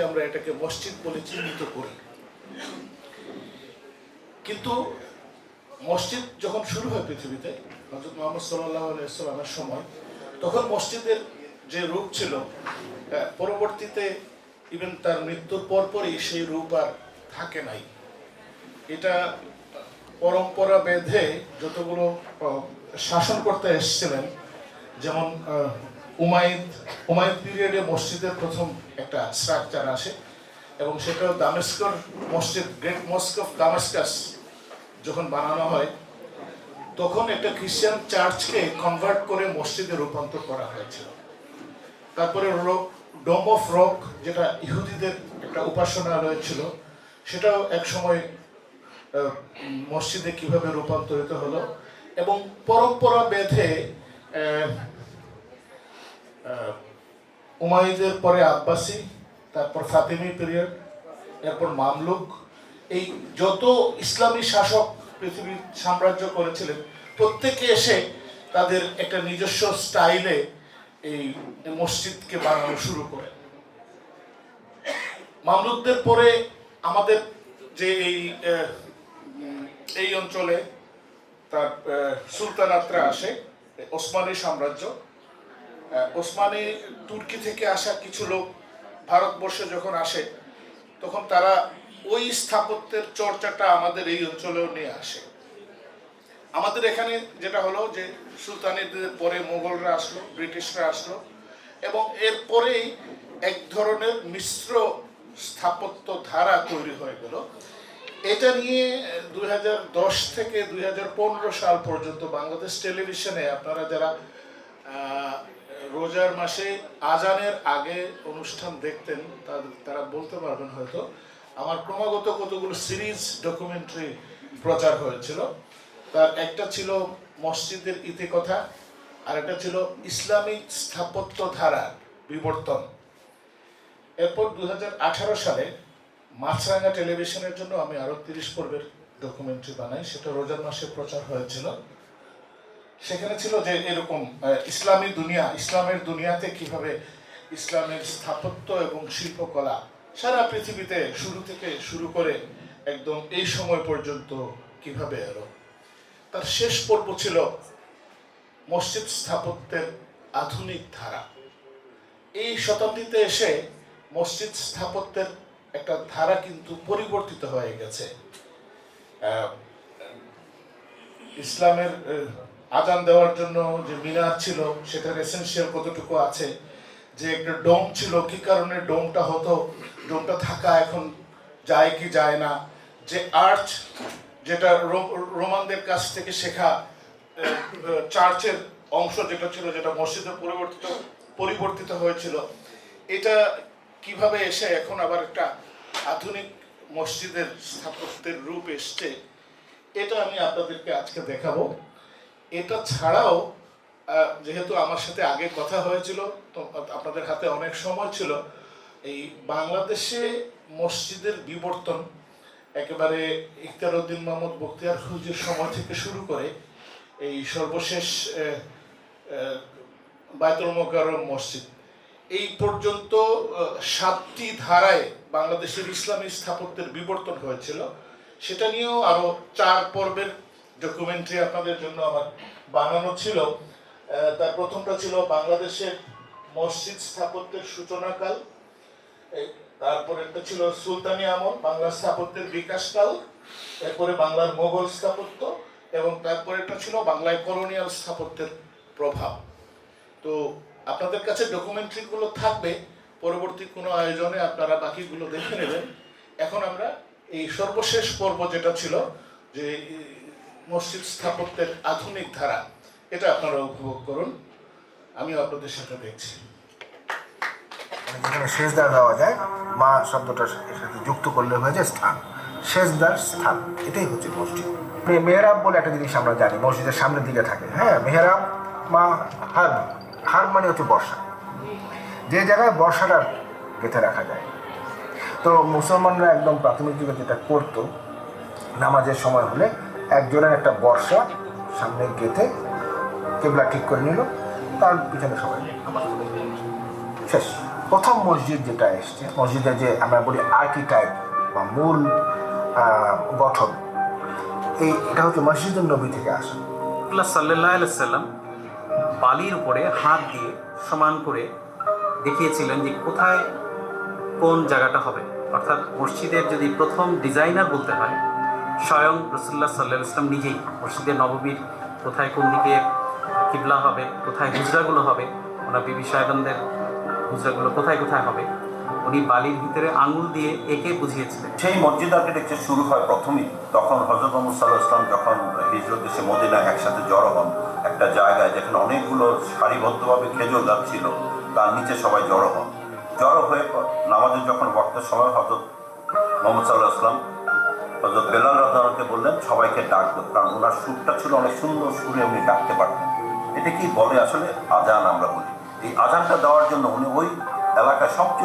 আমরা এটাকে মসজিদ বলে চিহ্নিত করি। কিন্তু মসজিদ যখন শুরু হয় পৃথিবীতে হযরত মুহাম্মদ সাল্লাল্লাহু আলাইহি সাল্লামের সময়, তখন মসজিদের যে রূপ ছিল পরবর্তীতে ইভেন তার মৃত্যুর পরপরই সেই রূপ আর থাকে নাই। এটা পরম্পরা বেঁধে যতগুলো শাসন করতে এসেছিলেন, যেমন উমাইদ পিরিয়ডে মসজিদের প্রথম একটা স্ট্রাকচার আসে এবং সেটাও দামেস্কর মসজিদ, গ্রেট মস্ক অফ দামেস্কাস যখন বানানো হয়, তখন একটা খ্রিস্টান চার্চকে কনভার্ট করে মসজিদে রূপান্তর করা হয়েছিল। তারপরে ডোম অফ রক, যেটা ইহুদিদের একটা উপাসনালয় ছিল, সেটাও এক সময় মসজিদে কিভাবে রূপান্তরিত হলো। এবং পরম্পরা বেঁধে উমাইদের পরে আব্বাসি, তারপর ফাতিমি পিরিয়ড, এরপর মামলুক, এই যত ইসলামী শাসক পৃথিবীর সাম্রাজ্য করেছিলেন, প্রত্যেকে এসে তাদের একটা নিজস্ব স্টাইলে এই মসজিদকে বানানো শুরু করে। মামলুকদের পরে আমাদের যে এই অঞ্চলে তার সুলতানাতরা আসে, ওসমানী সাম্রাজ্য। ওসমানী তুর্কি থেকে আসা কিছু লোক ভারতবর্ষে যখন আসে, তখন তারা ওই স্থাপত্যের চর্চাটা আমাদের এই অঞ্চলেও নিয়ে আসে। আমাদের এখানে যেটা হলো যে সুলতানিদের পরে মোগলরা আসলো, ব্রিটিশরা আসলো, এবং এরপরেই এক ধরনের মিশ্র স্থাপত্য ধারা তৈরি হয়ে গেল। এটা নিয়ে 2010 থেকে 2015 সাল পর্যন্ত বাংলাদেশ টেলিভিশনে আপনারা যারা রোজার মাসে আজানের আগে অনুষ্ঠান দেখতেন তারা বলতে পারবেন হয়তো, আমার ক্রমাগত কতগুলো সিরিজ ডকুমেন্টারি প্রচার হয়েছিল। তার একটা ছিল মসজিদের ইতিকথা, আর একটা ছিল ইসলামিক স্থাপত্য ধারার বিবর্তন। এরপর 2018 সালে মাছরাঙা টেলিভিশনের জন্য আমি আরো 30 পর্বের ডকুমেন্টারি বানাই, সেটা রোজার মাসে প্রচার হয়েছিল। সেখানে ছিল যে এরকম ইসলামী দুনিয়া, ইসলামের দুনিয়াতে কিভাবে ইসলামের স্থাপত্য এবং শিল্পকলা সারা পৃথিবীতে শুরু থেকে শুরু করে একদম এই সময় পর্যন্ত কিভাবে এলো। তার শেষ পর্ব ছিল মসজিদ স্থাপত্যের আধুনিক ধারা। এই শতাব্দীতে এসে মসজিদ স্থাপত্যের একটা ধারা কিন্তু পরিবর্তিত হয়ে গেছে। ইসলামের আজান দেওয়ার জন্য যে মিনার ছিল, সেটার এসেনশিয়াল কতটুকু আছে, যে একটা ডোম ছিল, কি কারণে ডোমটা হতো, ডোমটা থাকা এখন যায় কি যায় না, যে আর্চ, যেটা রোমানদের কাছ থেকে শেখা চার্চের অংশ যেটা ছিল, যেটা মসজিদে পরিবর্তিত হয়েছিল, এটা কিভাবে এসে এখন আবার একটা আধুনিক মসজিদের স্থাপত্যের রূপ এসছে, এটা আমি আপনাদেরকে আজকে দেখাবো। এটা ছাড়াও যেহেতু আমার সাথে আগে কথা হয়েছিল, তো আপনাদের হাতে অনেক সময় ছিল, এই বাংলাদেশে মসজিদের বিবর্তন একেবারে ইখতিয়ারউদ্দিন মোহাম্মদ বখতিয়ার খলজির সময় থেকে শুরু করে এই সর্বশেষ বায়তুল মোকাররম মসজিদ, এই পর্যন্ত 7টি ধারায় বাংলাদেশের ইসলামী স্থাপত্যের বিবর্তন হয়েছিল। সেটা নিয়েও আরো 4 পর্বের ডকুমেন্টারি আপনাদের জন্য আমার বানানো ছিল। তার প্রথমটা ছিল বাংলাদেশের মসজিদ স্থাপত্যের সূচনাকাল, তারপরে একটা ছিল সুলতানি আমল, বাংলা স্থাপত্যের বিকাশকাল, এরপরে বাংলার মোগল স্থাপত্য, এবং তারপরে একটা ছিল বাংলায় কলোনিয়াল স্থাপত্যের প্রভাব। তো আপনাদের কাছে ডকুমেন্টারিগুলো থাকবে, পরবর্তী কোনো আয়োজনে আপনারা বাকিগুলো দেখে নেবেন। এখন আমরা এই সর্বশেষ পর্ব যেটা ছিল যে মসজিদ স্থাপত্যের আধুনিক ধারা, এটা আপনারা উপভোগ করুন, আমি আপনাদের সাথে দেখছি। যেখানে সেজদা দেওয়া যায়, মা শব্দটার সাথে যুক্ত করলে হয়ে যায় স্থান, সেজদার স্থান, এটাই হচ্ছে মসজিদ। মেহরাব বলে একটা জিনিস আমরা জানি, মসজিদের সামনের দিকে থাকে। হ্যাঁ, মেহরাব মা হার মানে হচ্ছে বর্ষা, যে জায়গায় বর্ষাটা গেঁথে রাখা যায়। তো মুসলমানরা একদম প্রাথমিক যুগে যেটা করতো, নামাজের সময় হলে একজনের একটা বর্ষা সামনে গেঁথে কেবলা ঠিক করে নিল, তার পিছনে সবাই নামাজ পড়ে। শেষ। প্রথম মসজিদ যেটা এসছে, মসজিদের যে আমরা বলি আর্কিটাইপ বা মূল গঠন, এটা হচ্ছে মসজিদুন নবী থেকে আসে। রাসূলুল্লাহ সাল্লাল্লাহু আলাইহি সাল্লাম বালির উপরে হাত দিয়ে সমান করে দেখিয়েছিলেন যে কোথায় কোন জায়গাটা হবে। অর্থাৎ মসজিদের যদি প্রথম ডিজাইনার বলতে হয়, স্বয়ং রাসূলুল্লাহ সাল্লাল্লাহু আলাইহি সাল্লাম নিজেই মসজিদের নববীর কোথায় কোন দিকে কিবলা হবে, কোথায় হুজরাগুলো হবে, ওনার বিবি সাহেবানদের হুজরাগুলো কোথায় কোথায় হবে, উনি বালির ভিতরে আঙুল দিয়ে এঁকে বুঝিয়েছিলেন। সেই মসজিদ আর্কিটেকচার শুরু হয় প্রথমেই তখন হযরত মুহাম্মদ সাল্লাল্লাহু আলাইহি ওয়াসাল্লাম যখন হিজরত এসে মদিনায় একসাথে জড়ো হন একটা জায়গায়, যেখানে অনেকগুলো সারিবদ্ধভাবে খেজুর গাছ ছিল, তার নিচে সবাই জড়ো হন। জড়ো হয়ে নামাজের যখন ওয়াক্তের সময় হযরত মুহাম্মদ সাল্লাল্লাহু আলাইহি ওয়াসাল্লাম হযরত বেলাল রাদিয়াল্লাহু আনহুকে বললেন সবাইকে ডাকতে, কারণ ওনার সুরটা ছিল অনেক সুন্দর সুরে, উনি ডাকতে পারতেন। এটা কি বলে আসলে আজান আমরা বলি। এই আজানটা দেওয়ার জন্য উনি ওই এলাকায় সবচেয়ে